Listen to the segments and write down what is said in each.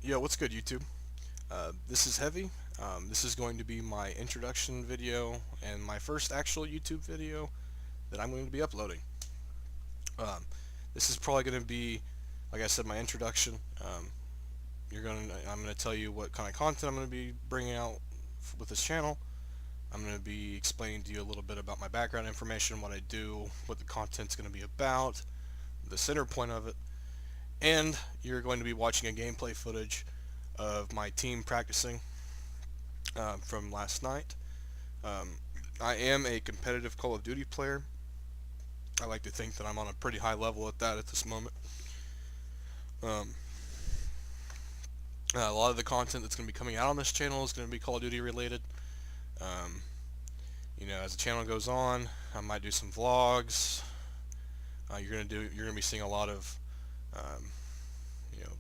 Yo, what's good, YouTube? This is Heavy. This is going to be my introduction video and my first actual YouTube video that I'm going to be uploading. Um, this is probably going to be, like I said, my introduction. I'm going to tell you what kind of content I'm going to be bringing out with this channel. I'm going to be explaining to you a little bit about my background information, what I do, what the content's going to be about, the center point of it, and you're going to be watching a gameplay footage of my team practicing from last night. Um, I am a competitive Call of Duty player. I like to think that I'm on a pretty high level at that at this moment. Um, a lot of the content that's going to be coming out on this channel is going to be Call of Duty related. Um, as the channel goes on, I might do some vlogs. You're gonna be seeing a lot of um, you know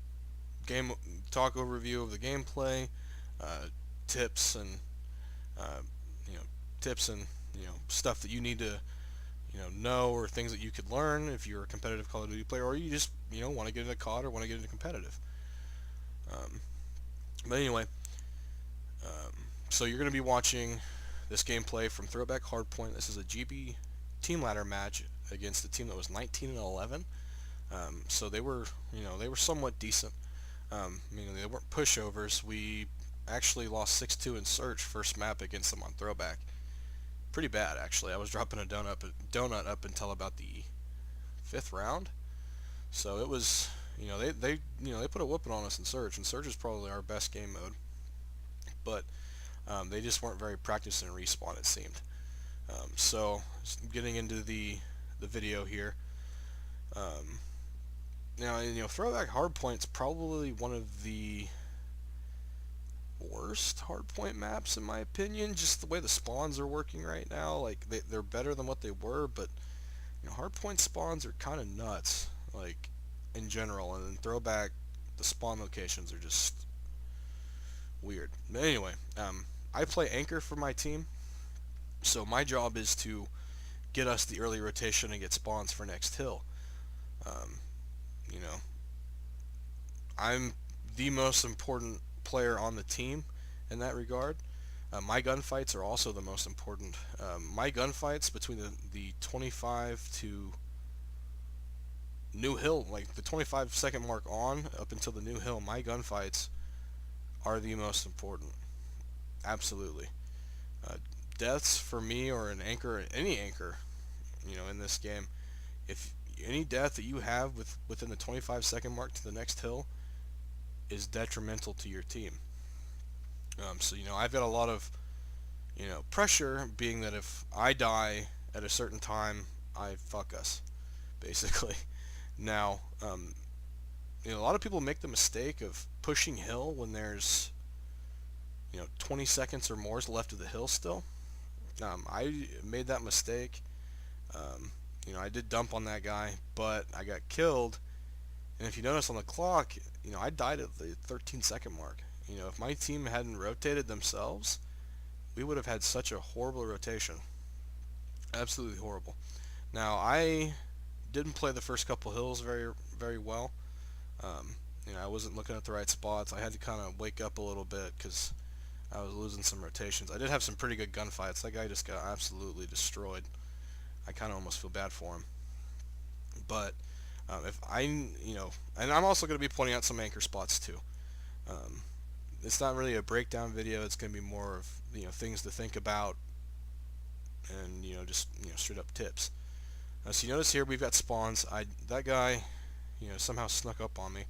game talk overview of the gameplay, uh, tips and uh, you know tips and stuff that you need to know, or things that you could learn if you're a competitive Call of Duty player, or you just want to get into COD or want to get into competitive. Um, but anyway, um, so you're going to be watching this gameplay from Throwback Hardpoint. This is a GB team ladder match against a team that was 19 and 11. So they were somewhat decent. They weren't pushovers. We actually lost 6-2 in Search first map against them on Throwback. Pretty bad, actually. I was dropping a donut up until about the 5th round. So it was, they put a whooping on us in Search, and Search is probably our best game mode. But they just weren't very practiced in Respawn, it seemed. So getting into the video here. Now, Throwback Hardpoint's probably one of the worst hardpoint maps in my opinion. Just the way the spawns are working right now, like they're better than what they were, but hardpoint spawns are kind of nuts, like in general. And then Throwback, the spawn locations are just weird. But anyway, I play anchor for my team, so my job is to get us the early rotation and get spawns for next hill. I'm the most important player on the team in that regard. My gunfights are also the most important. My gunfights between the 25 to New Hill, like the 25-second mark on up until the New Hill, my gunfights are the most important. Absolutely. Deaths for me, or an anchor, any anchor, in this game, if any death that you have within the 25-second mark to the next hill is detrimental to your team. So I've got a lot of pressure, being that if I die at a certain time, I fuck us, basically. Now, a lot of people make the mistake of pushing hill when there's 20 seconds or more left of the hill still. I made that mistake. I did dump on that guy, but I got killed. And if you notice on the clock, I died at the 13-second mark. If my team hadn't rotated themselves, we would have had such a horrible rotation. Absolutely horrible. Now, I didn't play the first couple hills very, very well. I wasn't looking at the right spots. I had to kind of wake up a little bit because I was losing some rotations. I did have some pretty good gunfights. That guy just got absolutely destroyed. I kind of almost feel bad for him. But if I, and I'm also going to be pointing out some anchor spots too. It's not really a breakdown video. It's going to be more of things to think about, and just straight up tips. So you notice here we've got spawns. That guy somehow snuck up on me.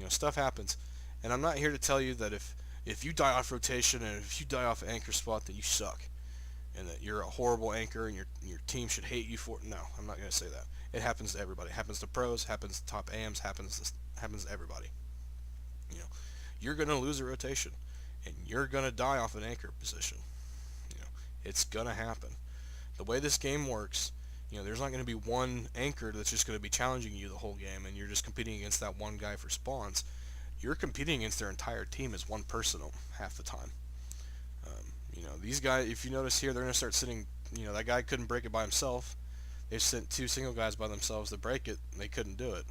Stuff happens, and I'm not here to tell you that if you die off rotation and if you die off anchor spot that you suck, and that you're a horrible anchor and your team should hate you for it. No, I'm not going to say that. It happens to everybody. It happens to pros, happens to top AMs, happens to everybody. You're going to lose a rotation, and you're going to die off an anchor position. It's going to happen. The way this game works, there's not going to be one anchor that's just going to be challenging you the whole game, and you're just competing against that one guy for spawns. You're competing against their entire team as one person half the time. These guys, if you notice here, they're going to start sitting, that guy couldn't break it by himself. They sent 2 single guys by themselves to break it, and they couldn't do it.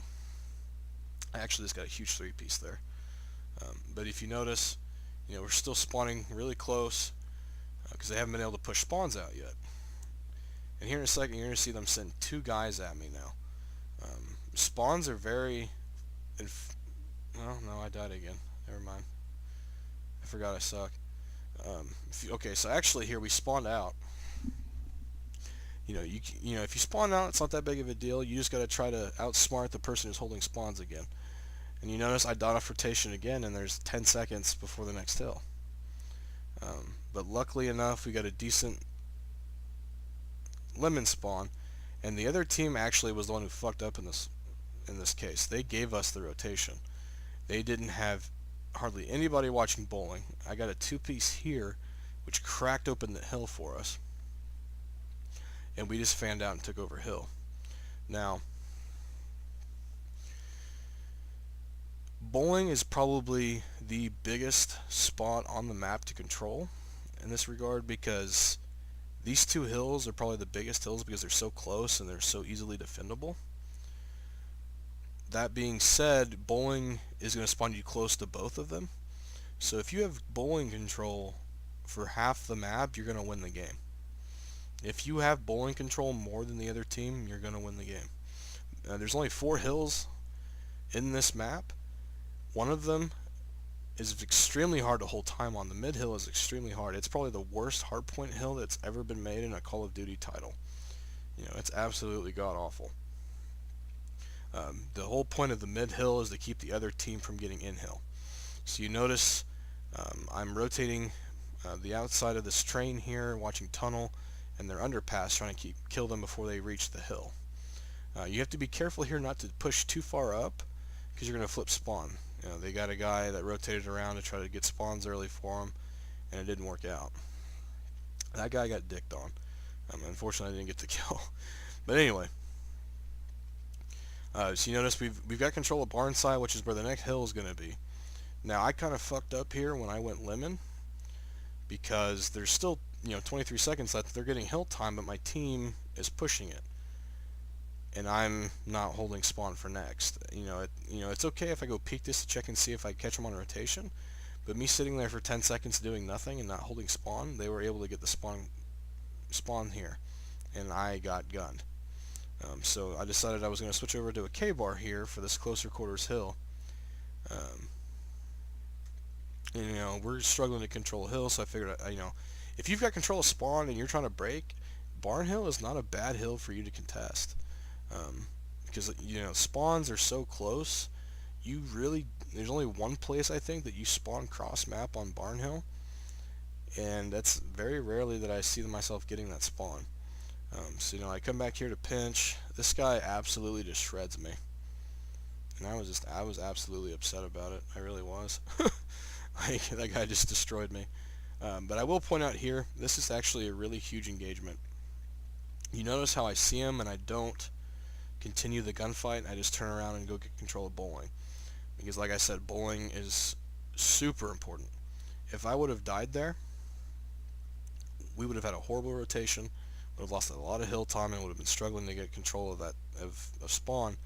I actually just got a huge 3-piece there. But if you notice, we're still spawning really close because they haven't been able to push spawns out yet. And here in a second, you're going to see them send 2 guys at me now. Spawns are very... Well, no, I died again. Never mind. I forgot I suck. Okay, so actually here we spawned out. If you spawn out, it's not that big of a deal. You just got to try to outsmart the person who's holding spawns again. And you notice I died off rotation again, and there's 10 seconds before the next hill. But luckily enough, we got a decent lemon spawn, and the other team actually was the one who fucked up in this case. They gave us the rotation. They didn't have hardly anybody watching bowling. I got a 2-piece here, which cracked open the hill for us, and we just fanned out and took over hill. Now, bowling is probably the biggest spot on the map to control in this regard, because these 2 hills are probably the biggest hills because they're so close and they're so easily defendable. That being said, bowling is going to spawn you close to both of them. So if you have bowling control for half the map, you're going to win the game. If you have bowling control more than the other team, you're going to win the game. There's only 4 hills in this map. One of them is extremely hard to hold time on. The mid hill is extremely hard. It's probably the worst hardpoint hill that's ever been made in a Call of Duty title. It's absolutely god-awful. The whole point of the mid hill is to keep the other team from getting in hill. So you notice I'm rotating the outside of this train here, watching tunnel, and their underpass, trying to kill them before they reach the hill. You have to be careful here not to push too far up, because you're going to flip spawn. They got a guy that rotated around to try to get spawns early for him, and it didn't work out. That guy got dicked on. Unfortunately, I didn't get the kill. But anyway, so you notice we've got control of Barnside, which is where the next hill is going to be. Now, I kind of fucked up here when I went lemon, because there's still 23 seconds left. They're getting hill time, but my team is pushing it, and I'm not holding spawn for next. It's okay if I go peek this to check and see if I catch them on rotation, but me sitting there for 10 seconds doing nothing and not holding spawn, they were able to get the spawn here, and I got gunned. So I decided I was going to switch over to a K-bar here for this closer quarters hill. We're struggling to control hill, so I figured, if you've got control of spawn and you're trying to break, Barn Hill is not a bad hill for you to contest. Because, spawns are so close, there's only one place, I think, that you spawn cross-map on Barn Hill, and that's very rarely that I see myself getting that spawn. So I come back here to pinch. This guy absolutely just shreds me, and I was absolutely upset about it. I really was. That guy just destroyed me. But I will point out here, this is actually a really huge engagement. You notice how I see him and I don't continue the gunfight. I just turn around and go get control of bowling, because like I said, bowling is super important. If I would have died there, we would have had a horrible rotation, would have lost a lot of hill time, and would have been struggling to get control of that of spawn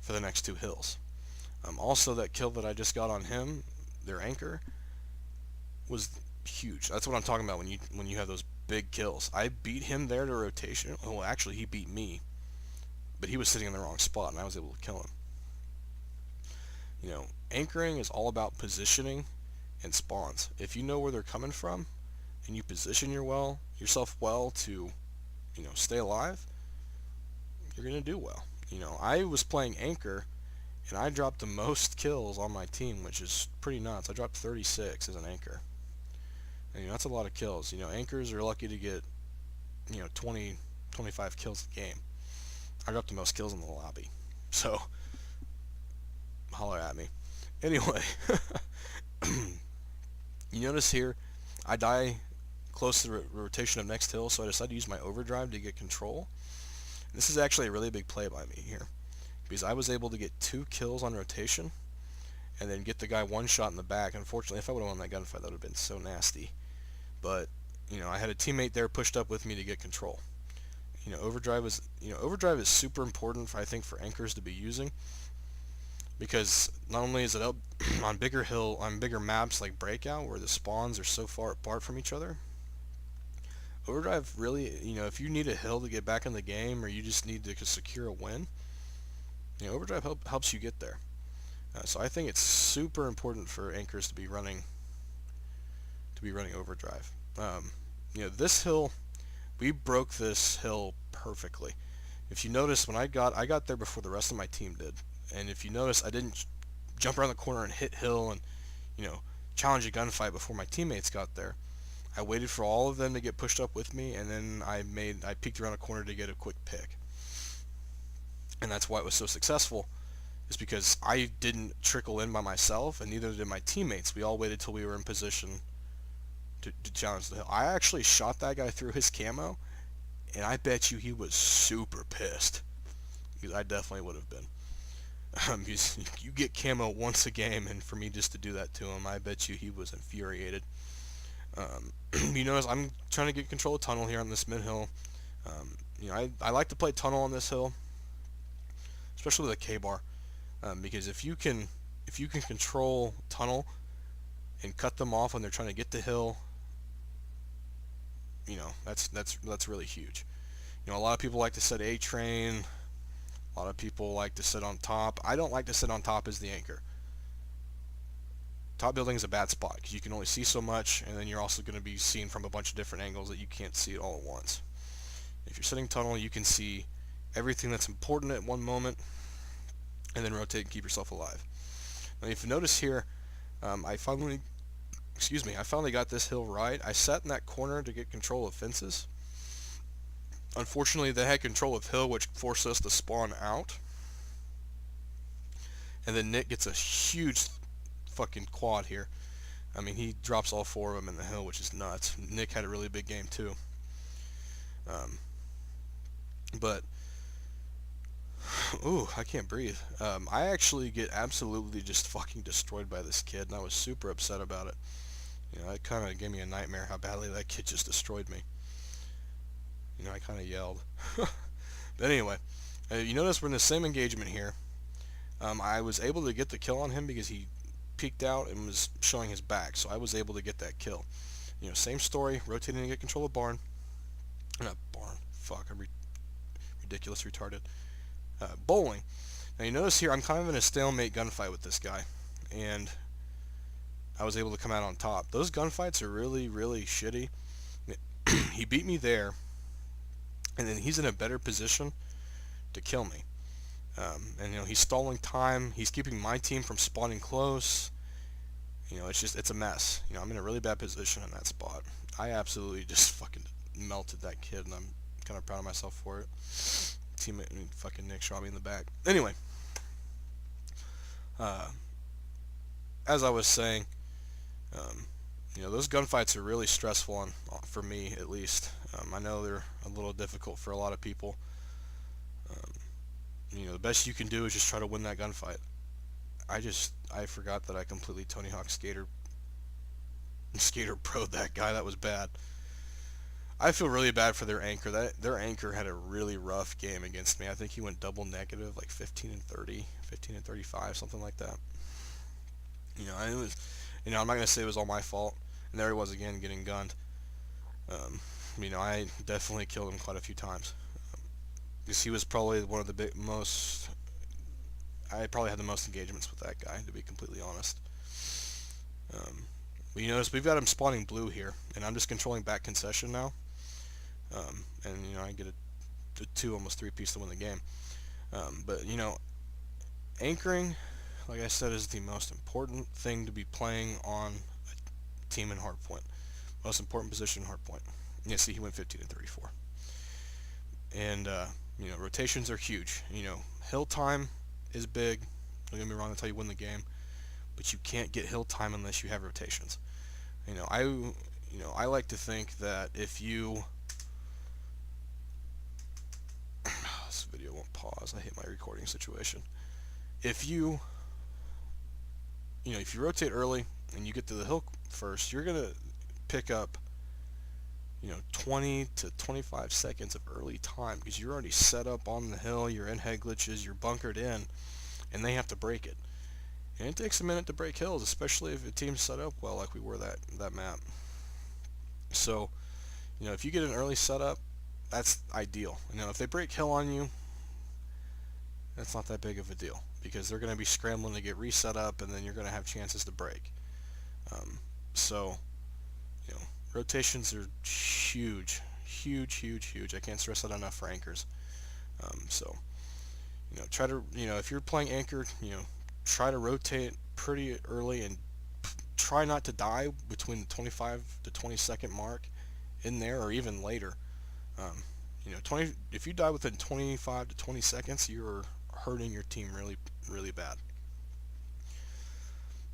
for the next 2 hills. Also, that kill that I just got on him, their anchor, was huge. That's what I'm talking about when you have those big kills. I beat him there to rotation. Well, actually, he beat me, but he was sitting in the wrong spot, and I was able to kill him. Anchoring is all about positioning and spawns. If you know where they're coming from, and you position yourself well to, stay alive, you're going to do well. I was playing anchor, and I dropped the most kills on my team, which is pretty nuts. I dropped 36 as an anchor. And, that's a lot of kills. Anchors are lucky to get, 20, 25 kills a game. I dropped the most kills in the lobby. So, holler at me. Anyway, you notice here, I die close to the rotation of next hill, so I decided to use my overdrive to get control. This is actually a really big play by me here, because I was able to get 2 kills on rotation, and then get the guy 1 shot in the back. Unfortunately, if I would have won that gunfight, that would have been so nasty. But, I had a teammate there pushed up with me to get control. Overdrive is super important, I think, for anchors to be using, because not only is it on bigger maps like Breakout, where the spawns are so far apart from each other, Overdrive really, if you need a hill to get back in the game, or you just need to secure a win, Overdrive helps you get there. So I think it's super important for anchors to be running Overdrive. This hill, we broke this hill perfectly. If you notice, when I got there before the rest of my team did, and if you notice, I didn't jump around the corner and hit hill and challenge a gunfight before my teammates got there. I waited for all of them to get pushed up with me, and then I peeked around a corner to get a quick pick. And that's why it was so successful, is because I didn't trickle in by myself, and neither did my teammates. We all waited till we were in position to challenge the hill. I actually shot that guy through his camo, and I bet you he was super pissed, because I definitely would have been. You get camo once a game, and for me just to do that to him, I bet you he was infuriated. You notice I'm trying to get control of tunnel here on this mid hill. I like to play tunnel on this hill, especially with a K-bar, because if you can control tunnel and cut them off when they're trying to get the hill, that's really huge. A lot of people like to set A train. A lot of people like to sit on top. I don't like to sit on top as the anchor. Top building is a bad spot because you can only see so much, and then you're also going to be seen from a bunch of different angles that you can't see it all at once. If you're sitting tunnel, you can see everything that's important at one moment, and then rotate and keep yourself alive. Now, if you notice here, I finally got this hill right. I sat in that corner to get control of fences. Unfortunately, they had control of hill, which forced us to spawn out. And then Nick gets a huge fucking quad here. I mean, he drops all 4 of them in the hill, which is nuts. Nick had a really big game too. But ooh, I can't breathe. I actually get absolutely just fucking destroyed by this kid, and I was super upset about it. It kind of gave me a nightmare how badly that kid just destroyed me. I kind of yelled. But anyway, you notice we're in the same engagement here. I was able to get the kill on him because he peeked out and was showing his back, so I was able to get that kill. Same story, rotating to get control of barn. Not barn. Fuck, I'm ridiculous retarded. Bowling. Now you notice here I'm kind of in a stalemate gunfight with this guy, and I was able to come out on top. Those gunfights are really, really shitty. He beat me there, and then he's in a better position to kill me. And he's stalling time. He's keeping my team from spawning close. It's a mess. I'm in a really bad position in that spot. I absolutely just fucking melted that kid, and I'm kind of proud of myself for it. Teammate, fucking Nick shot me in the back. Anyway, as I was saying, those gunfights are really stressful for me, at least. I know they're a little difficult for a lot of people. The best you can do is just try to win that gunfight. I forgot that I completely Tony Hawk Skater pro'd that guy. That was bad. I feel really bad for their anchor. Their anchor had a really rough game against me. I think he went double negative, like 15 and 30, 15 and 35, something like that. I'm not gonna say it was all my fault. And there he was again, getting gunned. I definitely killed him quite a few times. Because he was probably one of the most... I probably had the most engagements with that guy, to be completely honest. But you notice we've got him spawning blue here, and I'm just controlling back concession now. And I get a 2, almost 3 piece to win the game. But anchoring, like I said, is the most important thing to be playing on a team in hardpoint. Most important position in hardpoint. See, he went 15 and 34. And rotations are huge. Hill time is big. Don't get me wrong, that's how you win the game. But you can't get hill time unless you have rotations. I like to think that if you... This video won't pause. I hate my recording situation. If you rotate early and you get to the hill first, you're gonna pick up 20 to 25 seconds of early time because you're already set up on the hill, you're in head glitches, you're bunkered in, and they have to break it. And it takes a minute to break hills, especially if a team's set up well like we were that map. So, if you get an early setup, that's ideal. If they break hill on you, that's not that big of a deal because they're going to be scrambling to get reset up, and then you're going to have chances to break. So, rotations are huge, huge, huge, huge. I can't stress that enough for anchors. So, try to, if you're playing anchor, try to rotate pretty early and try not to die between the 25 to 20-second mark in there or even later. 20. If you die within 25 to 20 seconds, you're hurting your team really, really bad.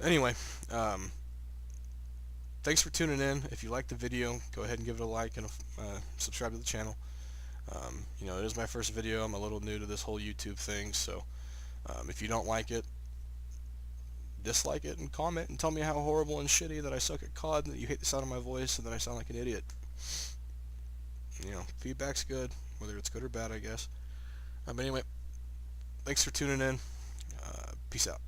Anyway, thanks for tuning in. If you like the video, go ahead and give it a like and subscribe to the channel. It is my first video. I'm a little new to this whole YouTube thing, so if you don't like it, dislike it and comment and tell me how horrible and shitty that I suck at COD and that you hate the sound of my voice and that I sound like an idiot. Feedback's good, whether it's good or bad, I guess. But anyway, thanks for tuning in. Peace out.